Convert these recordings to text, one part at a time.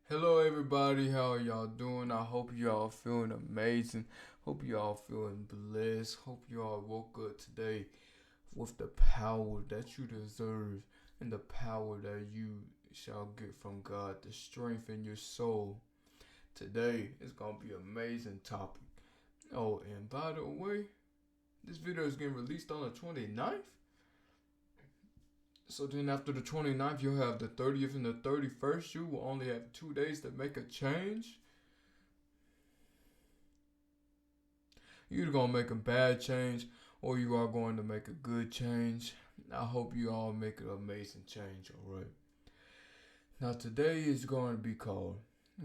Hello everybody, how are y'all doing? I hope y'all feeling amazing. Hope y'all feeling blessed. Hope y'all woke up today with the power that you deserve and the power that you shall get from God to strengthen your soul. Today is gonna be an amazing topic. Oh, and by the way, this video is getting released on the 29th. So then after the 29th, you'll have the 30th and the 31st. You will only have 2 days to make a change. You're either going to make a bad change or you are going to make a good change. I hope you all make an amazing change, alright? Now today is going to be called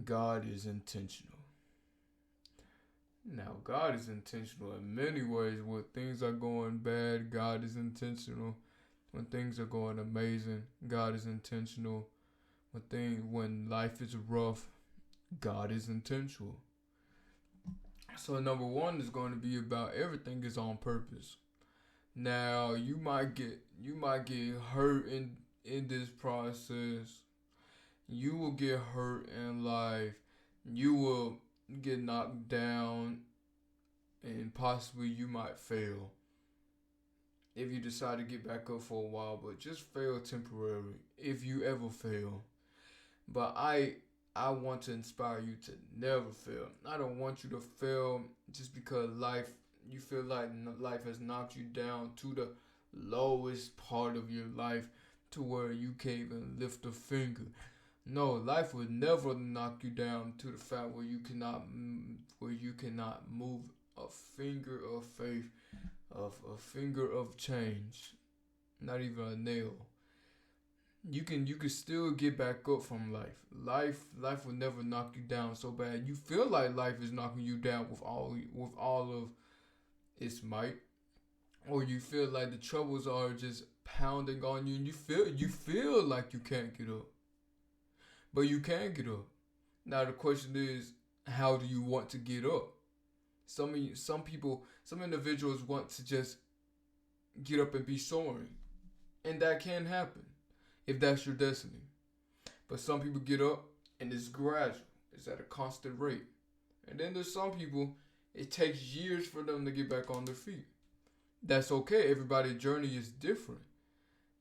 God is Intentional. Now God is intentional in many ways. When things are going bad, God is intentional. When things are going amazing, God is intentional. When life is rough, God is intentional. So number one is going to be about everything is on purpose. Now you might get hurt in this process. You will get hurt in life. You will get knocked down and possibly you might fail if you decide to get back up for a while, but just fail temporarily if you ever fail. But I want to inspire you to never fail. I don't want you to fail just because you feel like life has knocked you down to the lowest part of your life to where you can't even lift a finger. No, life will never knock you down to the fact where you cannot move a finger of faith, of a finger of change, not even a nail. You can still get back up from life. Life will never knock you down so bad. You feel like life is knocking you down with all of its might, or you feel like the troubles are just pounding on you, and you feel like you can't get up, but you can get up. Now the question is, how do you want to get up? Some individuals want to just get up and be soaring, and that can happen if that's your destiny. But some people get up and it's gradual. It's at a constant rate. And then there's some people it takes years for them to get back on their feet. That's okay. Everybody's journey is different.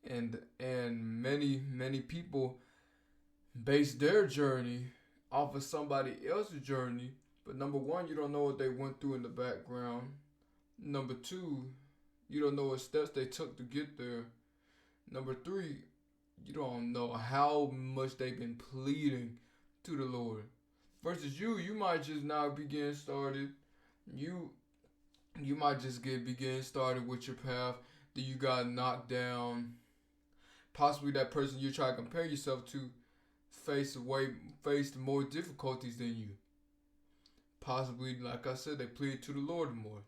And many people base their journey off of somebody else's journey. But number one, you don't know what they went through in the background. Number two, you don't know what steps they took to get there. Number three, you don't know how much they've been pleading to the Lord. Versus you might just now be getting started. You you might just be getting started with your path. Then you got knocked down. Possibly that person you're trying to compare yourself to faced more difficulties than you. Possibly, like I said, they pleaded to the Lord more.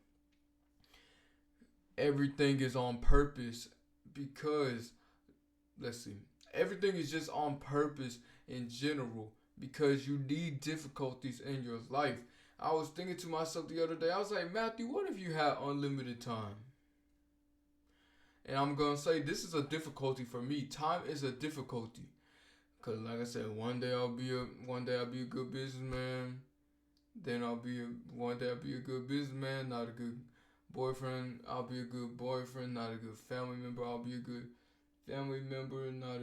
Everything is on purpose because let's see. Everything is just on purpose in general because you need difficulties in your life. I was thinking to myself the other day, I was like, Matthew, what if you had unlimited time? And I'm gonna say this is a difficulty for me. Time is a difficulty. Cause like I said, one day I'll be a good businessman. Then one day I'll be a good businessman, not a good boyfriend. I'll be a good boyfriend, not a good family member. I'll be a good family member, not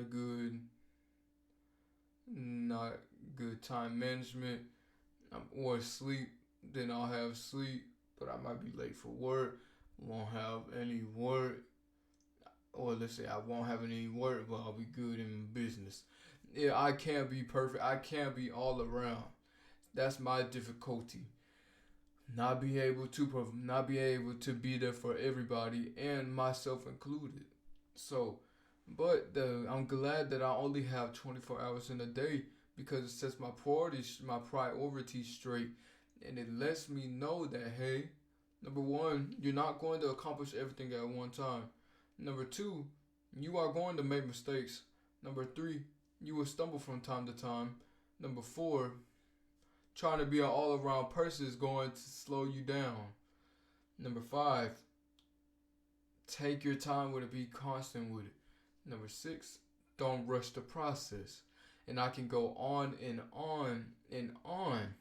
good time management, or sleep. Then I'll have sleep, but I might be late for work. Won't have any work, or let's say I won't have any work, but I'll be good in business. Yeah, I can't be perfect. I can't be all around. That's my difficulty. Not be able to be there for everybody and myself included. So, I'm glad that I only have 24 hours in a day because it sets my priorities straight, and it lets me know that hey, number one, you're not going to accomplish everything at one time. Number two, you are going to make mistakes. Number three, you will stumble from time to time. Number four, trying to be an all around person is going to slow you down. Number five, take your time with it, be constant with it. Number six, don't rush the process. and I can go on and on and on.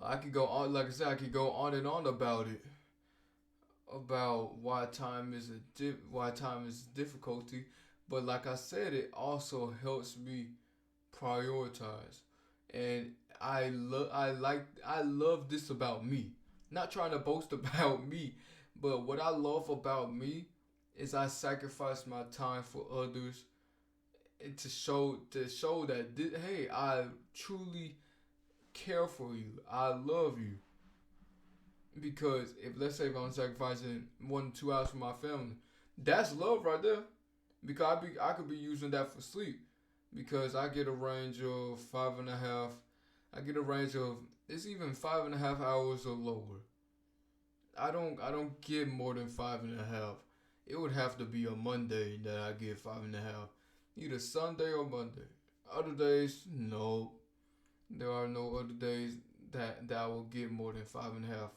I could go on, like I said, I could go on and on about it, about why time is difficulty. But like I said, it also helps me prioritize, and I love this about me. Not trying to boast about me, but what I love about me is I sacrifice my time for others, and to show that hey, I truly care for you. I love you. Because if, let's say, if I'm sacrificing 1 to 2 hours for my family, that's love right there. Because I could be using that for sleep. Because I get a range of 5.5. I get a range of, it's even 5.5 hours or lower. I don't get more than 5.5. It would have to be a Monday that I get 5.5. Either Sunday or Monday. Other days, no. There are no other days that I will get more than 5.5.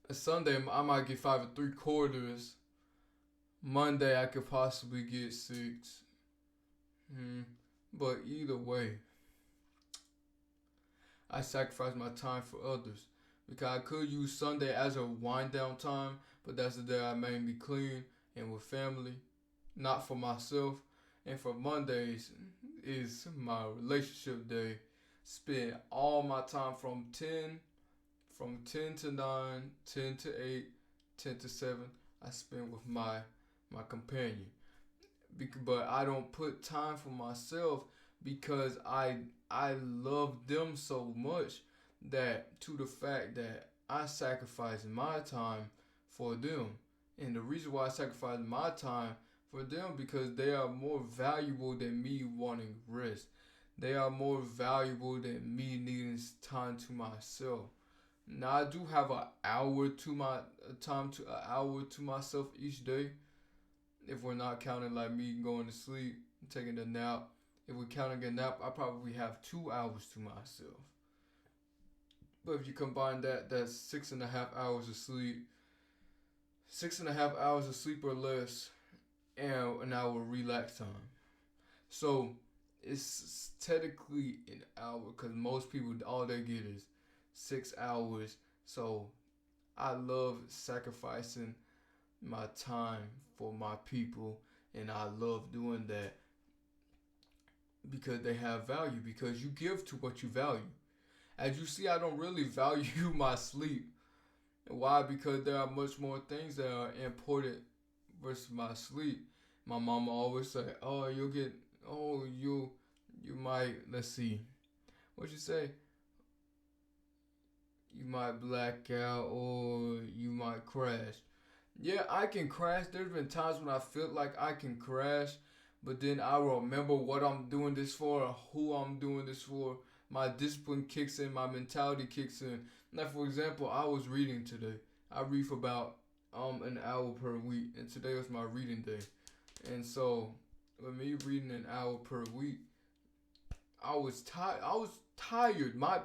A Sunday I might get 5 3/4. Monday I could possibly get 6. But either way, I sacrifice my time for others. Because I could use Sunday as a wind down time, but that's the day I mainly clean and with family, not for myself. And for Mondays is my relationship day. Spend all my time from 10 to 9, 10 to 8, 10 to 7. I spend with my companion. But I don't put time for myself because I love them so much that to the fact that I sacrifice my time for them. And the reason why I sacrifice my time for them because they are more valuable than me wanting rest. They are more valuable than me needing time to myself. Now I do have an hour to myself each day. If we're not counting like me going to sleep, taking a nap. If we're counting a nap, I probably have 2 hours to myself. But if you combine that, that's 6.5 hours of sleep. 6.5 hours of sleep or less, and an hour relax time. So it's technically an hour because most people all they get is 6 hours. So I love sacrificing my time for my people, and I love doing that because they have value. Because you give to what you value. As you see, I don't really value my sleep. Why? Because there are much more things that are important versus my sleep. My mama always say, "Oh, you might. Let's see, what you say? You might black out or you might crash." Yeah, I can crash. There's been times when I feel like I can crash, but then I remember what I'm doing this for, or who I'm doing this for. My discipline kicks in, my mentality kicks in. Like for example, I was reading today. I read for about an hour per week, and today was my reading day. And so, with me reading an hour per week, I was tired. I was tired. My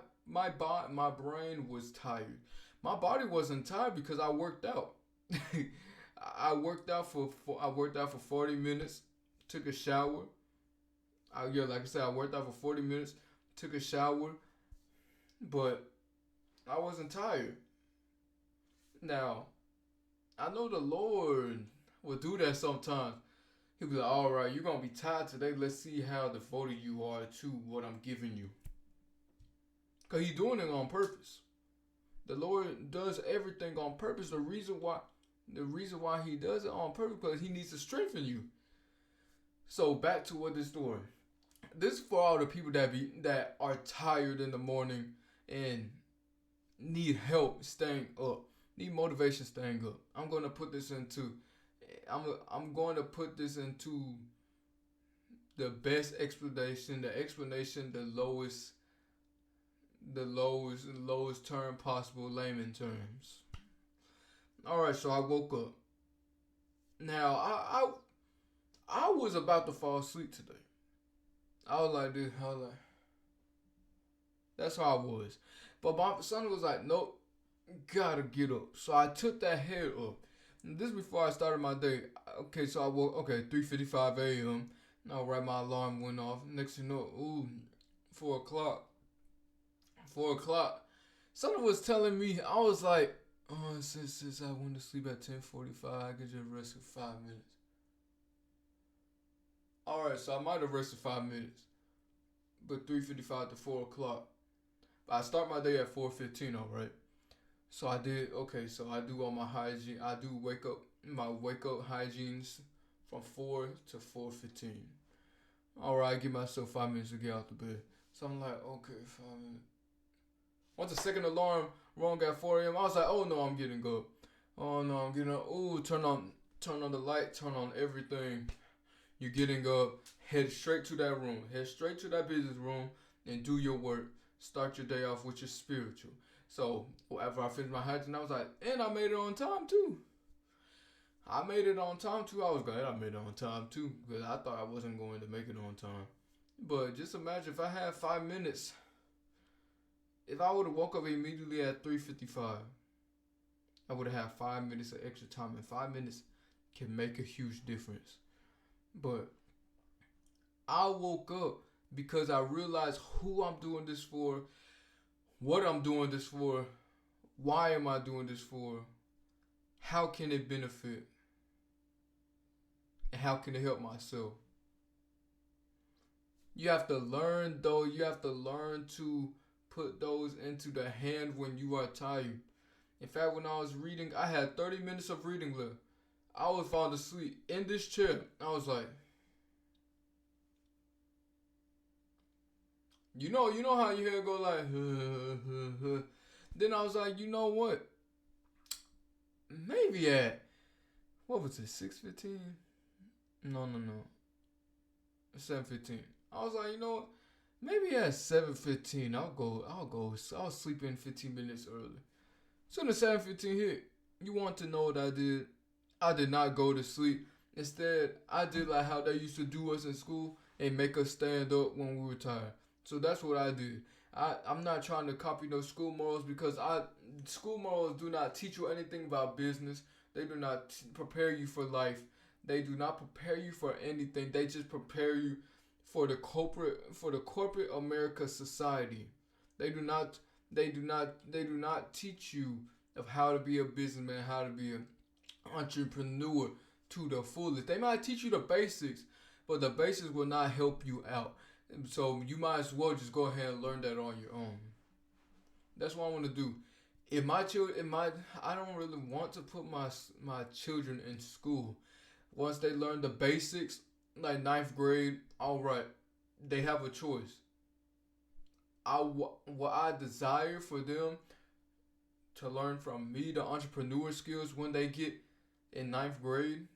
brain was tired. My body wasn't tired because I worked out. I worked out for 40 minutes. Took a shower. Like I said, I worked out for 40 minutes. Took a shower, but I wasn't tired. Now, I know the Lord will do that sometimes. He'll be like, "All right, you're gonna be tired today. Let's see how devoted you are to what I'm giving you." Cause He's doing it on purpose. The Lord does everything on purpose. The reason why He does it on purpose because He needs to strengthen you. So back to what this story. This is for all the people that are tired in the morning and need help staying up, need motivation staying up. I'm going to put this into the best explanation, the lowest term possible, layman terms. All right, so I woke up. Now I was about to fall asleep today. I was like this. I was like, that's how I was. But my son was like, "Nope, gotta get up." So I took that head up. And this before I started my day. Okay, so I woke. Okay, 3:55 a.m. All right, my alarm went off. Next thing you know, ooh, 4 o'clock. 4 o'clock. Someone was telling me, I was like, oh, since I went to sleep at 10:45, I could just rest for 5 minutes. All right, so I might have rested 5 minutes, but 3:55 to 4 o'clock. But I start my day at 4:15. All right. So I did okay. So I do all my hygiene. I do wake up hygienes from 4 to 4:15. All right, I give myself 5 minutes to get out the bed. So I'm like, okay, 5 minutes. Once the second alarm rung at 4 a.m., I was like, oh no, I'm getting up. Oh no, I'm getting up. Ooh, turn on the light, turn on everything. You're getting up. Head straight to that room. Head straight to that business room and do your work. Start your day off with your spiritual. So after I finished my hygiene, I was like, and I made it on time too. I made it on time too. I was glad I made it on time too because I thought I wasn't going to make it on time. But just imagine if I had 5 minutes. If I would have woke up immediately at 3:55, I would have had 5 minutes of extra time, and 5 minutes can make a huge difference. But I woke up because I realized who I'm doing this for, what I'm doing this for, why am I doing this for, how can it benefit, and how can it help myself. You have to learn though, you have to learn to put those into the hand when you are tired. In fact, when I was reading, I had 30 minutes of reading left. I was falling asleep in this chair. I was like, you know how your head go like, Then I was like, you know what? Maybe at, what was it, 6:15? No. 7:15. I was like, you know what? Maybe at 7:15, I'll sleep in 15 minutes early. So when the 7:15 hit, you want to know what I did? I did not go to sleep. Instead, I did like how they used to do us in school and make us stand up when we were tired. So that's what I did. I'm not trying to copy those school morals because school morals do not teach you anything about business. They do not prepare you for life. They do not prepare you for anything. They just prepare you for the corporate America society. They do not teach you of how to be a businessman, how to be an entrepreneur to the fullest. They might teach you the basics, but the basics will not help you out. So you might as well just go ahead and learn that on your own. That's what I want to do. I don't really want to put my children in school. Once they learn the basics, like ninth grade, all right, they have a choice. What I desire for them to learn from me, the entrepreneur skills when they get in ninth grade.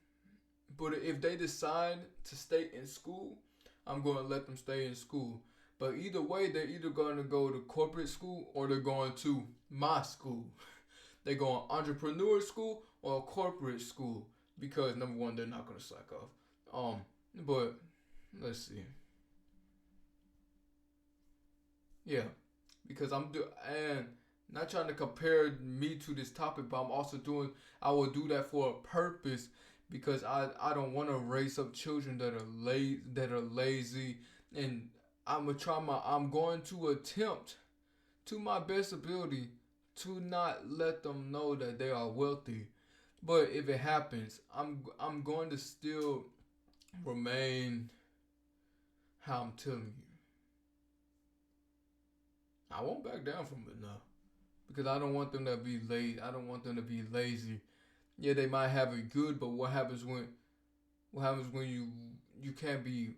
But if they decide to stay in school, I'm going to let them stay in school. But either way, they're either going to go to corporate school or they're going to my school. They're going entrepreneur school or corporate school because number one, they're not going to slack off. But let's see. Yeah, because and not trying to compare me to this topic, but I will do that for a purpose because I don't want to raise up children that are lazy, and I'm going to attempt to my best ability to not let them know that they are wealthy. But if it happens, I'm going to still remain how I'm telling you. I won't back down from it now because I don't want them to be lazy. I don't want them to be lazy. Yeah, they might have it good, but what happens when you can't be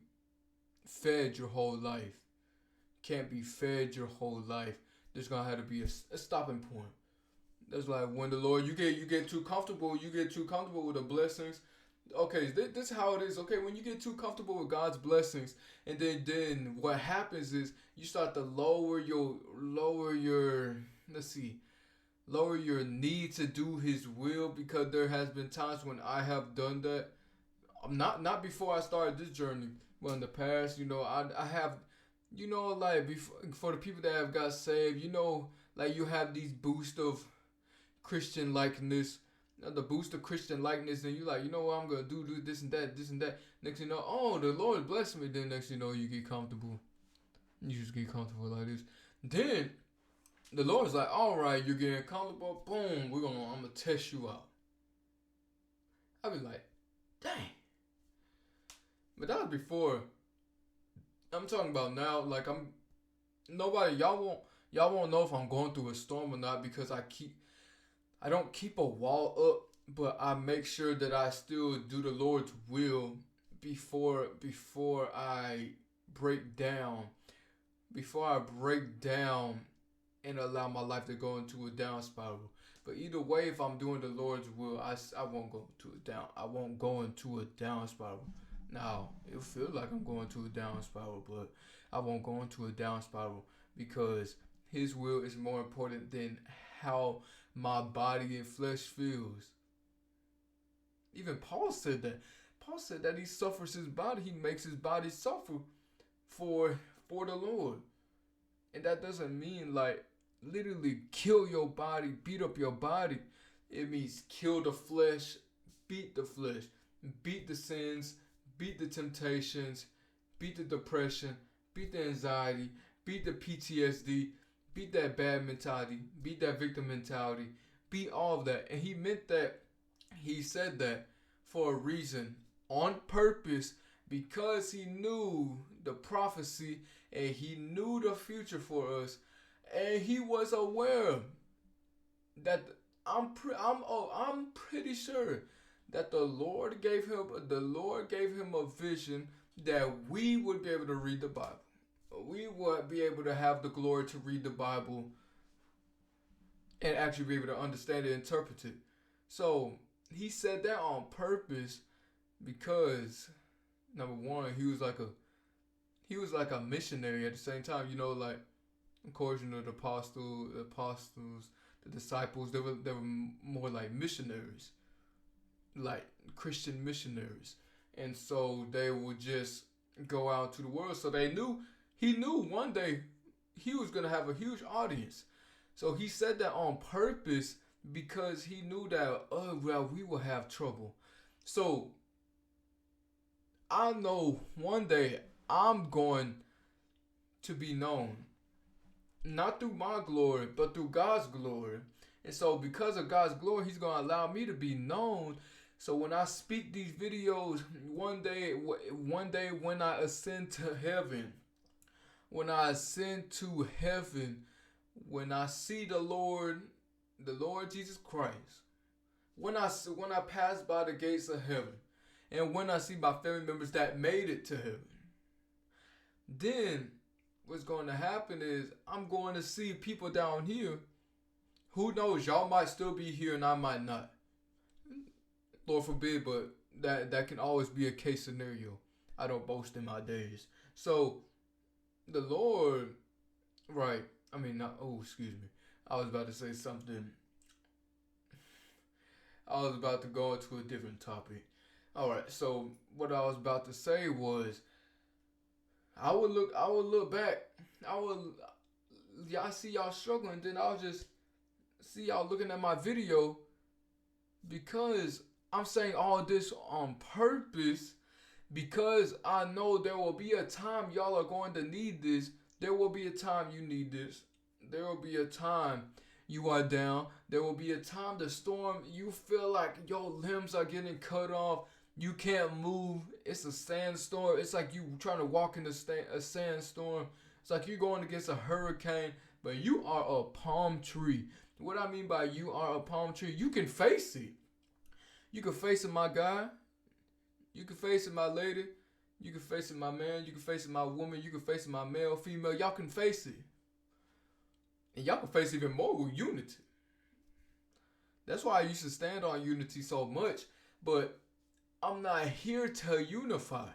fed your whole life? Can't be fed your whole life. There's gonna have to be a stopping point. That's like when the Lord you get too comfortable. You get too comfortable with the blessings. Okay, this is how it is. Okay, when you get too comfortable with God's blessings, and then what happens is you start to lower your need to do His will, because there has been times when I have done that. Not before I started this journey, but in the past, I have, like before, for the people that have got saved, like you have these boosts of Christian likeness, to boost the Christian likeness, and you like, you know what, I'm gonna do this and that, this and that. Next thing you know, oh, the Lord bless me. Then next thing you know, you get comfortable. You just get comfortable like this. Then the Lord's like, all right, you're getting comfortable. Boom, I'm gonna test you out. I be like, dang. But that was before. I'm talking about now. Like y'all won't know if I'm going through a storm or not, because I don't keep a wall up, but I make sure that I still do the Lord's will before I break down. Before I break down and allow my life to go into a down spiral. But either way, if I'm doing the Lord's will, I won't go into a down. I won't go into a down spiral. Now, it feels like I'm going to a down spiral, but I won't go into a down spiral, because His will is more important than how my body and flesh feels. Even Paul said that. Paul said that he suffers his body. He makes his body suffer for the Lord. And that doesn't mean like literally kill your body, beat up your body. It means kill the flesh, beat the sins, beat the temptations, beat the depression, beat the anxiety, beat the PTSD, beat that bad mentality, beat that victim mentality, beat all of that. And he meant that, he said that for a reason, on purpose, because he knew the prophecy and he knew the future for us, and he was aware that I'm pretty sure that the Lord gave him a vision that we would be able to read the Bible. We would be able to have the glory to read the Bible and actually be able to understand it and interpret it. So he said that on purpose because, number one, he was like a missionary at the same time. You know, like, of course, you know, the apostles, the disciples, they were more like missionaries, like Christian missionaries. And so they would just go out to the world. So he knew one day he was going to have a huge audience. So he said that on purpose because he knew that, we will have trouble. So I know one day I'm going to be known. Not through my glory, but through God's glory. And so because of God's glory, He's going to allow me to be known. So when I speak these videos, one day when I ascend to heaven, when I see the Lord Jesus Christ, when I pass by the gates of heaven, and when I see my family members that made it to heaven, then what's going to happen is I'm going to see people down here. Who knows? Y'all might still be here and I might not. Lord forbid, but that can always be a case scenario. I don't boast in my days. So the Lord, right? I mean, not. Oh, excuse me. I was about to say something. I was about to go into a different topic. All right. So what I was about to say was, I would look back. I see y'all struggling. Then I'll just see y'all looking at my video, because I'm saying all this on purpose, because I know there will be a time y'all are going to need this. There will be a time you need this. There will be a time you are down. There will be a time the storm, you feel like your limbs are getting cut off. You can't move. It's a sandstorm. It's like you trying to walk in a sandstorm. It's like you're going against a hurricane, but you are a palm tree. What I mean by you are a palm tree, you can face it. You can face it, my guy. You can face it, my lady. You can face it, my man. You can face it, my woman. You can face it, my male, female. Y'all can face it. And y'all can face it even more with unity. That's why I used to stand on unity so much. But I'm not here to unify.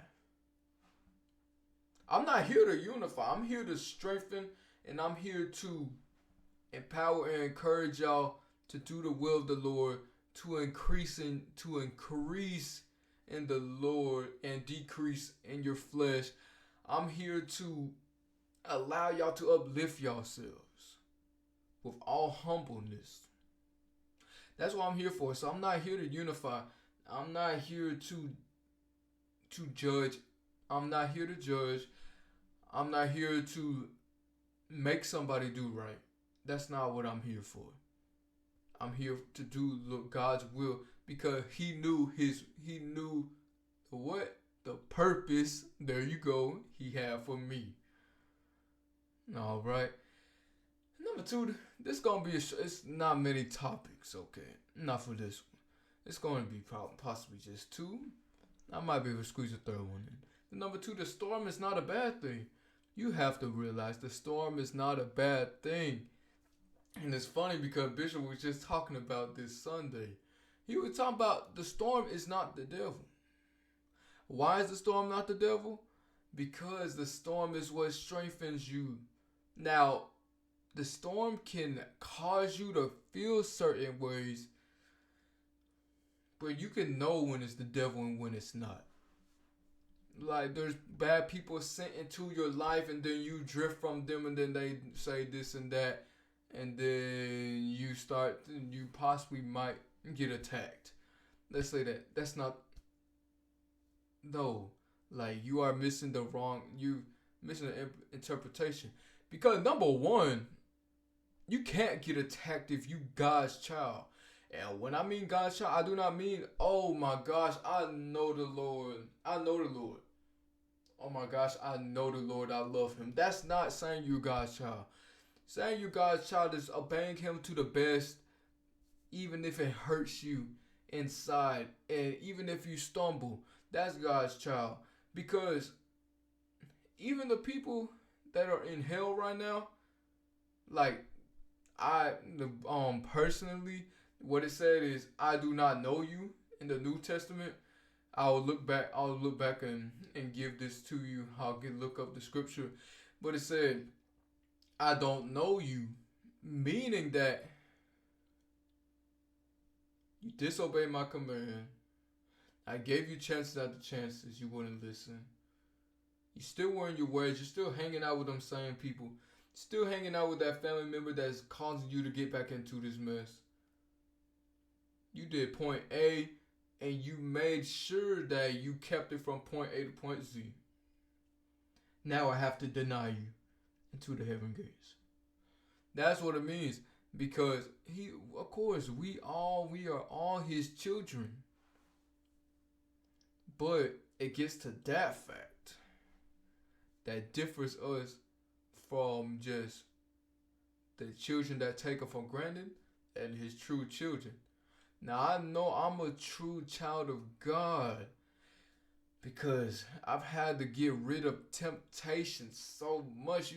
I'm not here to unify. I'm here to strengthen, and I'm here to empower and encourage y'all to do the will of the Lord, to increase in the Lord and decrease in your flesh. I'm here to allow y'all to uplift yourselves with all humbleness. That's what I'm here for. So I'm not here to unify. I'm not here to judge. I'm not here to judge. I'm not here to make somebody do right. That's not what I'm here for. I'm here to do God's will because he knew the purpose. There you go. He had for me. All right. Number two, this gonna be it's not many topics. Okay, not for this one. It's gonna be possibly just two. I might be able to squeeze a third one in. Number two, the storm is not a bad thing. You have to realize the storm is not a bad thing. And it's funny because Bishop was just talking about this Sunday. He was talking about the storm is not the devil. Why is the storm not the devil? Because the storm is what strengthens you. Now, the storm can cause you to feel certain ways, but you can know when it's the devil and when it's not. Like, there's bad people sent into your life and then you drift from them and then they say this and that. And then you possibly might get attacked. Let's say that. That's not, no. Like, you are missing the interpretation. Because number one, you can't get attacked if you God's child. And when I mean God's child, I do not mean, oh my gosh, I know the Lord. I know the Lord. Oh my gosh, I know the Lord. I love him. That's not saying you're God's child. Saying you're God's child is obeying him to the best, even if it hurts you inside. And even if you stumble, that's God's child. Because even the people that are in hell right now, like, personally, what it said is, I do not know you in the New Testament. I'll look back and give this to you. I'll look up the scripture. But it said, I don't know you, meaning that you disobeyed my command. I gave you chances after chances. You wouldn't listen. You still wearing your ways. You're still hanging out with them same people. Still hanging out with that family member that's causing you to get back into this mess. You did point A and you made sure that you kept it from point A to point Z. Now I have to deny you into the heaven gates. That's what it means. Because of course, we are all his children. But it gets to that fact that differs us from just the children that take it for granted and his true children. Now I know I'm a true child of God because I've had to get rid of temptation so much.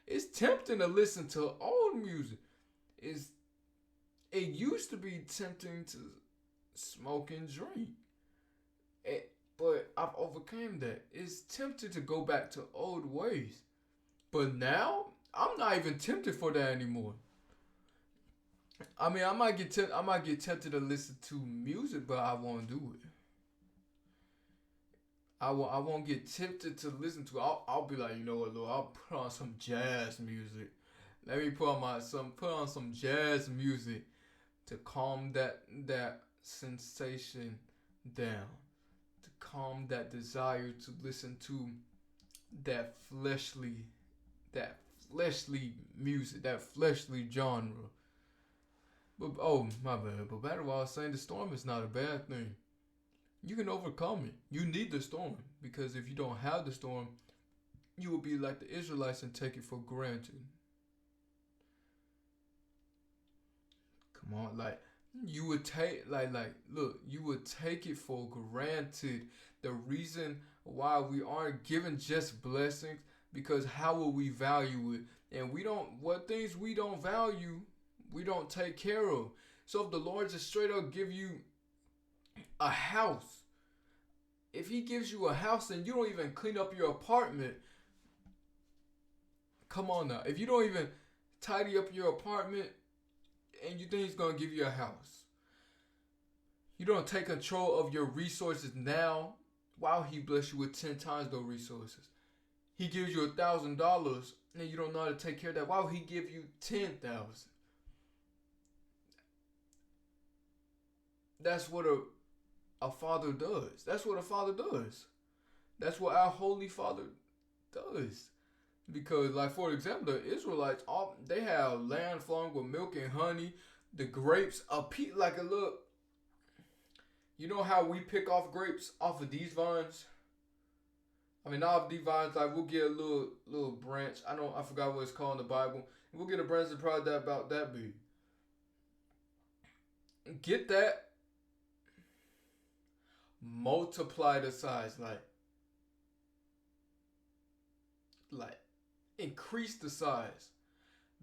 It's tempting to listen to old music. It used to be tempting to smoke and drink. But I've overcome that. It's tempting to go back to old ways. But now, I'm not even tempted for that anymore. I mean, I might get tempted to listen to music, but I won't do it. I won't get tempted to listen to it. I'll be like, you know what, Lord, I'll put on some jazz music. Let me put on some jazz music to calm that sensation down. To calm that desire to listen to that fleshly music, that fleshly genre. But my bad. But back to what I was saying, the storm is not a bad thing. You can overcome it. You need the storm, because if you don't have the storm, you will be like the Israelites and take it for granted. Come on, like you would take you would take it for granted. The reason why we aren't given just blessings, because how will we value it? And what things we don't value, we don't take care of. So if the Lord just straight up give you a house, if he gives you a house and you don't even clean up your apartment, come on now. If you don't even tidy up your apartment and you think he's going to give you a house, you don't take control of your resources now, while he bless you with 10 times those resources. He gives you $1,000 and you don't know how to take care of that. Why would he give you 10,000? That's what a father does. That's what a father does. That's what our Holy Father does. Because, like, for example, the Israelites, all they have land flowing with milk and honey, the grapes, like a little. You know how we pick off grapes off of these vines? I mean, not off these vines. Like, we'll get a little branch. I forgot what it's called in the Bible. We'll get a branch that's probably about that big. Get that. Multiply the size, like increase the size,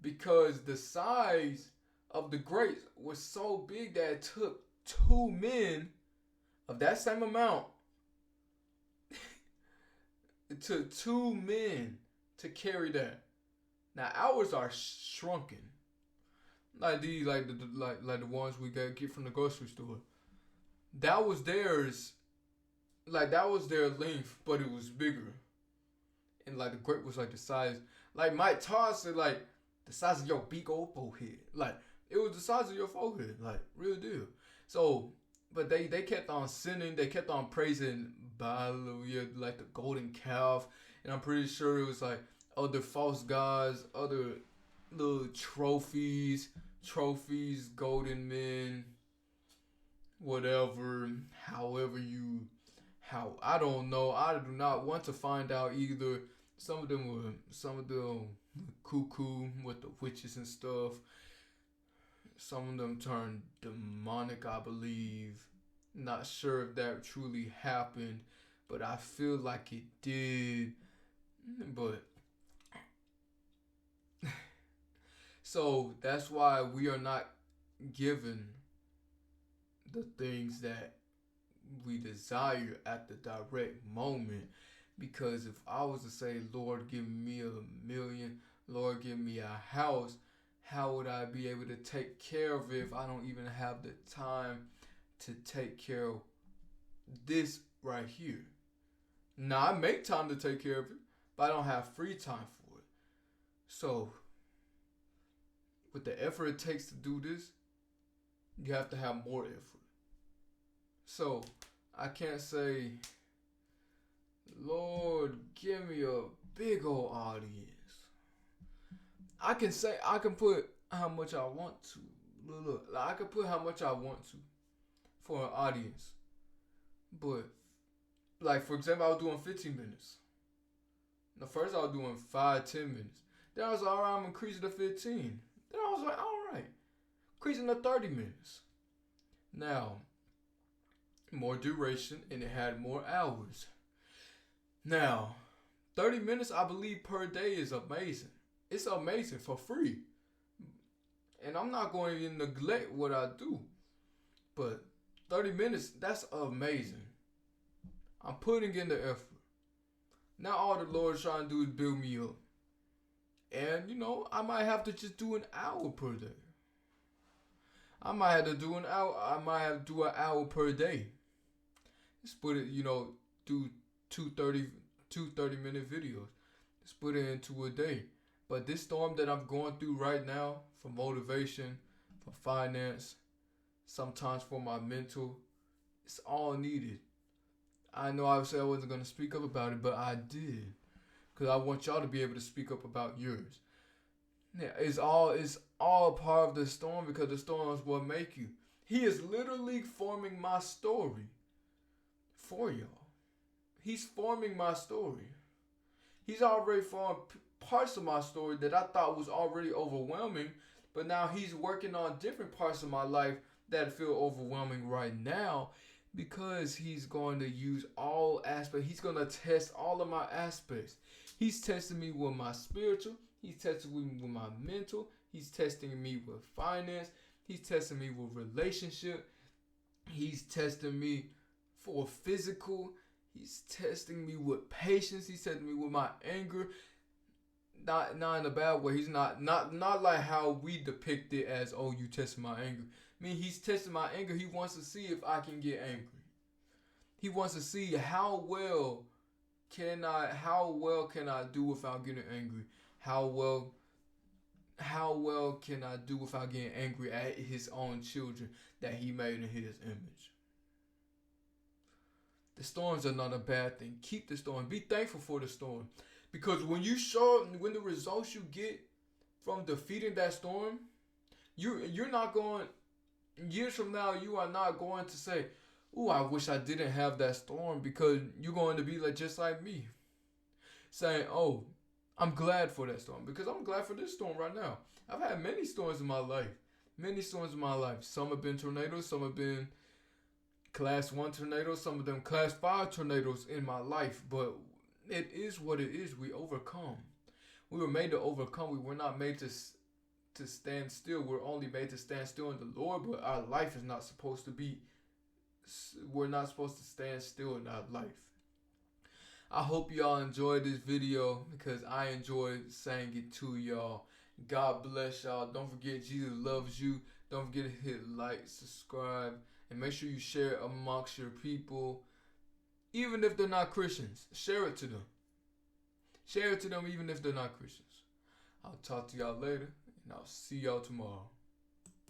because the size of the grapes was so big that it took 2 men of that same amount. It took 2 men to carry that. Now ours are shrunken, like these, like the ones we get from the grocery store. That was theirs, like that was their length, but it was bigger. And like the grape was like the size, like Mike Todd said, like the size of your big old forehead. Like it was the size of your forehead, like real deal. So, but they kept on sinning, they kept on praising Baal, like the golden calf, and I'm pretty sure it was like other false gods, other little trophies, golden men, whatever. How I don't know. I do not want to find out either. Some of them cuckoo with the witches and stuff. Some of them turned demonic, I believe. Not sure if that truly happened, but I feel like it did. But so that's why we are not given the things that we desire at the direct moment. Because if I was to say, Lord, give me $1 million, Lord, give me a house, how would I be able to take care of it if I don't even have the time to take care of this right here? Now, I make time to take care of it, but I don't have free time for it. So, with the effort it takes to do this, you have to have more effort. So, I can't say, Lord, give me a big old audience. I can put how much I want to. Look, I can put how much I want to for an audience. But, like, for example, I was doing 15 minutes. The first I was doing 5-10 minutes. Then I was like, alright, I'm increasing to 15. Then I was like, alright, increasing to 30 minutes. Now, more duration, and it had more hours. Now, 30 minutes, I believe, per day is amazing. It's amazing for free. And I'm not going to neglect what I do. But 30 minutes, that's amazing. I'm putting in the effort. Now all the Lord's trying to do is build me up. And, I might have to just do an hour per day. I might have to do an hour. I might have to do an hour per day. Just put it, do two 30-minute videos. Just put it into a day. But this storm that I'm going through right now, for motivation, for finance, sometimes for my mental, it's all needed. I know I said I wasn't going to speak up about it, but I did. Because I want y'all to be able to speak up about yours. Yeah, it's all part of the storm, because the storm is what make you. He is literally forming my story for y'all. He's forming my story. He's already formed parts of my story that I thought was already overwhelming, but now he's working on different parts of my life that feel overwhelming right now, because he's going to use all aspects. He's going to test all of my aspects. He's testing me with my spiritual. He's testing me with my mental. He's testing me with finance. He's testing me with relationship. He's testing me for physical. He's testing me with patience. He's testing me with my anger. Not in a bad way. He's not like how we depict it as, oh, you testing my anger. I mean, he's testing my anger. He wants to see if I can get angry. He wants to see how well can I do without getting angry. How well how well can I do without getting angry at his own children that he made in his image? The storms are not a bad thing. Keep the storm. Be thankful for the storm. Because when the results you get from defeating that storm, you're not going, years from now, you are not going to say, "Ooh, I wish I didn't have that storm," because you're going to be like just like me, saying, "Oh, I'm glad for that storm," because I'm glad for this storm right now. I've had many storms in my life. Many storms in my life. Some have been tornadoes, some have been class 1 tornadoes, some of them class 5 tornadoes in my life, but it is what it is. We overcome. We were made to overcome. We were not made to stand still. We're only made to stand still in the Lord, but our life is not supposed to be, we're not supposed to stand still in our life. I hope y'all enjoyed this video because I enjoyed saying it to y'all. God bless y'all. Don't forget Jesus loves you. Don't forget to hit like, subscribe, and make sure you share it amongst your people. Even if they're not Christians, share it to them. Share it to them even if they're not Christians. I'll talk to y'all later, and I'll see y'all tomorrow.